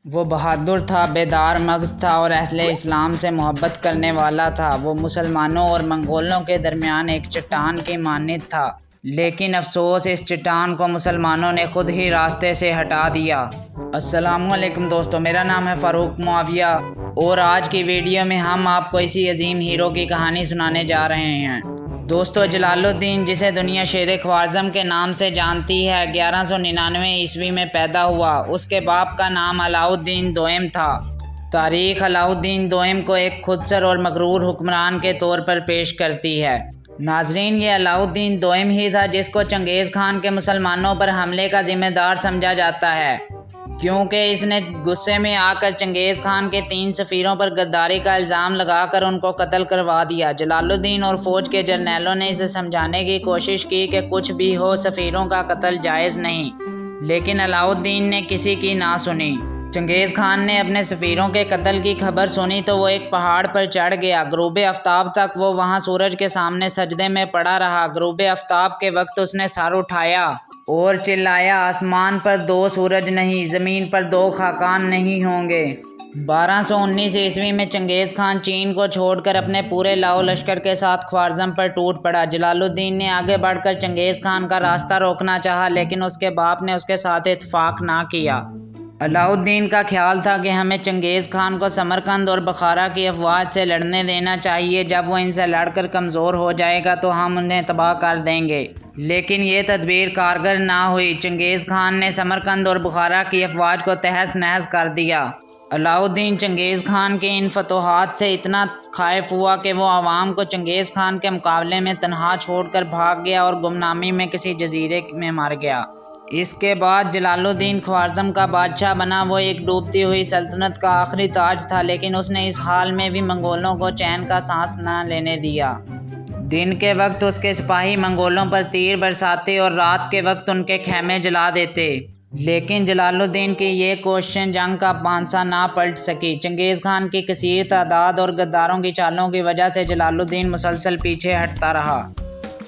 वो बहादुर था, बेदार मग़ज़ था और अहले इस्लाम से मोहब्बत करने वाला था। वो मुसलमानों और मंगोलों के दरमियान एक चट्टान की मानद था, लेकिन अफसोस इस चट्टान को मुसलमानों ने खुद ही रास्ते से हटा दिया। अस्सलामुअलैकुम दोस्तों, मेरा नाम है फ़ारूक मुआविया और आज की वीडियो में हम आपको इसी अजीम हीरो की कहानी सुनाने जा रहे हैं। दोस्तों, जलालुद्दीन, जिसे दुनिया शेर ख्वारज़म के नाम से जानती है, 1199 ईस्वी में पैदा हुआ। उसके बाप का नाम अलाउद्दीन दोयम था। तारीख़ अलाउद्दीन दोयम को एक खुदसर और मगरूर हुक्मरान के तौर पर पेश करती है। नाजरीन, ये अलाउद्दीन दोयम ही था जिसको चंगेज़ खान के मुसलमानों पर हमले का ज़िम्मेदार समझा जाता है, क्योंकि इसने गुस्से में आकर चंगेज़ खान के 3 सफ़ीरों पर गद्दारी का इल्ज़ाम लगाकर उनको कत्ल करवा दिया। जलालुद्दीन और फ़ौज के जर्नैलों ने इसे समझाने की कोशिश की कि कुछ भी हो, सफ़ीरों का कत्ल जायज़ नहीं, लेकिन अलाउद्दीन ने किसी की ना सुनी। चंगेज़ खान ने अपने सफ़ीरों के कत्ल की खबर सुनी तो वो एक पहाड़ पर चढ़ गया। ग़ुरूब आफ्ताब तक वो वहाँ सूरज के सामने सजदे में पड़ा रहा। ग़ुरूब आफ्ताब के वक्त उसने सर उठाया और चिल्लाया, आसमान पर 2 सूरज नहीं, ज़मीन पर 2 खाकान नहीं होंगे। 1219 ईस्वी में चंगेज़ खान चीन को छोड़कर अपने पूरे लाओ लश्कर के साथ ख्वारज़म पर टूट पड़ा। जलालुद्दीन ने आगे बढ़कर चंगेज़ खान का रास्ता रोकना चाहा, लेकिन उसके बाप ने उसके साथ इत्तेफाक ना किया। अलाउद्दीन का ख्याल था कि हमें चंगेज़ खान को समरकंद और बुखारा की अफवाज से लड़ने देना चाहिए। जब वो इनसे लड़कर कमज़ोर हो जाएगा तो हम उन्हें तबाह कर देंगे, लेकिन ये तदबीर कारगर ना हुई। चंगेज़ खान ने समरकंद और बुखारा की अफवाज को तहस नहस कर दिया। अलाउद्दीन चंगेज़ खान के इन फतोहात से इतना खाइफ हुआ कि वो आवाम को चंगेज़ खान के मुकाबले में तनहा छोड़कर भाग गया और गुमनामी में किसी जजीरे में मर गया। इसके बाद जलालुद्दीन ख्वारज़म का बादशाह बना। वो एक डूबती हुई सल्तनत का आखिरी ताज था, लेकिन उसने इस हाल में भी मंगोलों को चैन का सांस न लेने दिया। दिन के वक्त उसके सिपाही मंगोलों पर तीर बरसाते और रात के वक्त उनके खेमे जला देते, लेकिन जलालुद्दीन की ये कोशिश जंग का पांसा ना पलट सकी। चंगेज़ खान की कसीर तादाद और गद्दारों की चालों की वजह से जलालुद्दीन मुसलसल पीछे हटता रहा।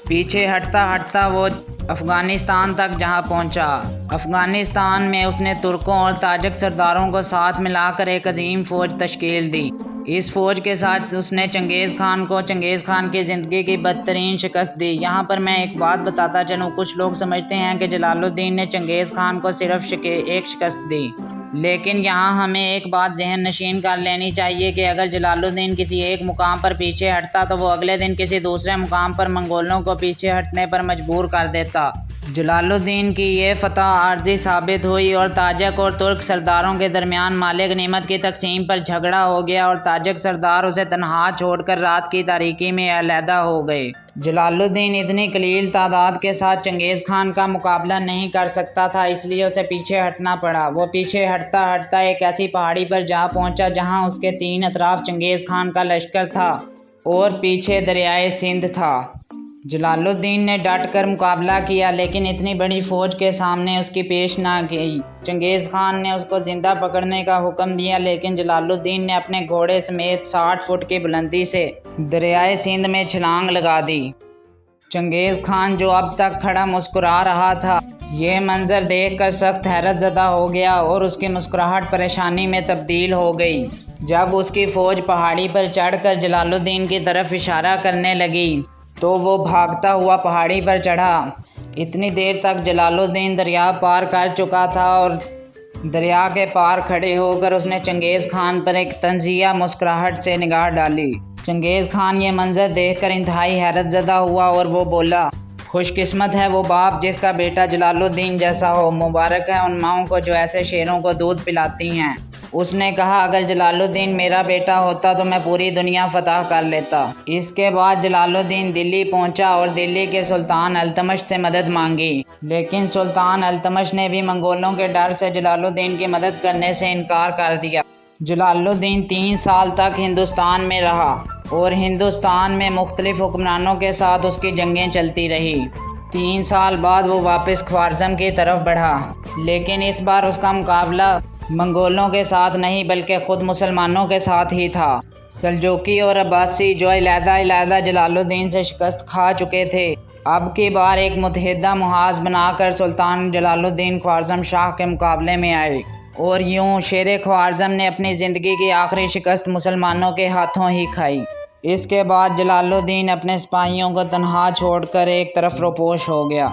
पीछे हटता हटता वो अफ़गानिस्तान तक जहाँ पहुँचा। अफ़गानिस्तान में उसने तुर्कों और ताजिक सरदारों को साथ मिलाकर एक अजीम फ़ौज तश्कील दी। इस फ़ौज के साथ उसने चंगेज़ खान की ज़िंदगी की बदतरीन शिकस्त दी। यहाँ पर मैं एक बात बताता चलूँ, कुछ लोग समझते हैं कि जलालुद्दीन ने चंगेज़ खान को सिर्फ एक शिकस्त दी, लेकिन यहाँ हमें एक बात जहन नशीन कर लेनी चाहिए कि अगर जलालुद्दीन किसी एक मुकाम पर पीछे हटता तो वो अगले दिन किसी दूसरे मुकाम पर मंगोलों को पीछे हटने पर मजबूर कर देता। जलालुद्दीन की ये फतह आर्जी साबित हुई और ताजिक और तुर्क सरदारों के दरमियान माले गनीमत की तकसीम पर झगड़ा हो गया और ताजिक सरदार उसे तनहा छोड़कर रात की तारीकी में अलहदा हो गए। जलालुद्दीन इतनी कलील तादाद के साथ चंगेज़ खान का मुकाबला नहीं कर सकता था, इसलिए उसे पीछे हटना पड़ा। वो पीछे हटता हटता एक ऐसी पहाड़ी पर जा पहुंचा जहां उसके 3 अतराफ चंगेज़ खान का लश्कर था और पीछे दरियाए सिंध था। जलालुद्दीन ने डट कर मुकाबला किया, लेकिन इतनी बड़ी फ़ौज के सामने उसकी पेश ना गई। चंगेज़ खान ने उसको ज़िंदा पकड़ने का हुक्म दिया, लेकिन जलालुद्दीन ने अपने घोड़े समेत 60 फुट की बुलंदी से दरियाए सिंध में छलांग लगा दी। चंगेज़ खान, जो अब तक खड़ा मुस्कुरा रहा था, ये मंजर देखकर सख्त हैरत ज़दा हो गया और उसकी मुस्कुराहट परेशानी में तब्दील हो गई। जब उसकी फ़ौज पहाड़ी पर चढ़कर जलालुद्दीन की तरफ इशारा करने लगी तो वो भागता हुआ पहाड़ी पर चढ़ा। इतनी देर तक जलालुद्दीन दरिया पार कर चुका था और दरिया के पार खड़े होकर उसने चंगेज़ खान पर एक तंज़िया मुस्कुराहट से निगाह डाली। चंगेज़ खान ये मंजर देखकर इंतहाई हैरत ज़दा हुआ और वो बोला, खुशकिस्मत है वो बाप जिसका बेटा जलालुद्दीन जैसा हो। मुबारक है उन माओं को जो ऐसे शेरों को दूध पिलाती हैं। उसने कहा, अगर जलालुद्दीन मेरा बेटा होता तो मैं पूरी दुनिया फतह कर लेता। इसके बाद जलालुद्दीन दिल्ली पहुंचा और दिल्ली के सुल्तान अल्तमश से मदद मांगी, लेकिन सुल्तान अल्तमश ने भी मंगोलों के डर से जलालुद्दीन की मदद करने से इनकार कर दिया। जलालुद्दीन 3 साल तक हिंदुस्तान में रहा और हिंदुस्तान में मुख्तलिफ हुक्मरानों के साथ उसकी जंगें चलती रही। 3 साल बाद वो वापस ख्वारज़म की तरफ बढ़ा, लेकिन इस बार उसका मुकाबला मंगोलों के साथ नहीं बल्कि ख़ुद मुसलमानों के साथ ही था। सल्जूकी और अब्बासी, जो अलहदा जलालुद्दीन से शिकस्त खा चुके थे, अब की बार एक मुतहिदा मुहाज़ बनाकर सुल्तान जलालुद्दीन ख्वारज़म शाह के मुकाबले में आए। और यूं शेर ख्वारिज़म ने अपनी ज़िंदगी की आखिरी शिकस्त मुसलमानों के हाथों ही खाई। इसके बाद जलालुद्दीन अपने सिपाहियों को तन्हा छोड़कर एक तरफ रोपोश हो गया।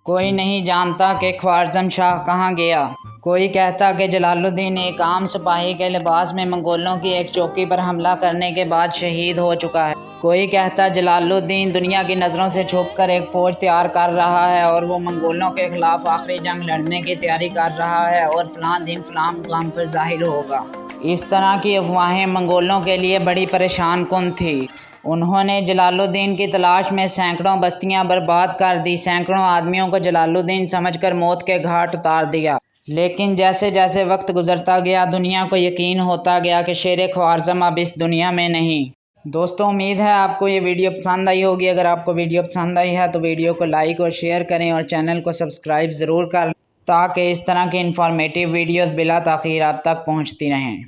कोई नहीं जानता कि ख्वारिज़म शाह कहाँ गया। कोई कहता कि जलालुद्दीन एक आम सिपाही के लिबास में मंगोलों की एक चौकी पर हमला करने के बाद शहीद हो चुका है। कोई कहता जलालुद्दीन दुनिया की नज़रों से छुपकर एक फ़ौज तैयार कर रहा है और वो मंगोलों के ख़िलाफ़ आखिरी जंग लड़ने की तैयारी कर रहा है और फ़लाँ दिन फ़लाँ मुकाम पर ज़ाहिर होगा। इस तरह की अफवाहें मंगोलों के लिए बड़ी परेशान कुन थी। उन्होंने जलालुद्दीन की तलाश में सैकड़ों बस्तियां बर्बाद कर दी। सैकड़ों आदमियों को जलालुद्दीन समझकर मौत के घाट उतार दिया। लेकिन जैसे जैसे वक्त गुजरता गया दुनिया को यकीन होता गया कि शेर ख्वारिज़म अब इस दुनिया में नहीं। दोस्तों, उम्मीद है आपको ये वीडियो पसंद आई होगी। अगर आपको वीडियो पसंद आई है तो वीडियो को लाइक और शेयर करें और चैनल को सब्सक्राइब ज़रूर करें ताकि इस तरह की इंफॉर्मेटिव वीडियोज़ बिला ताख़ीर आप तक पहुँचती रहें।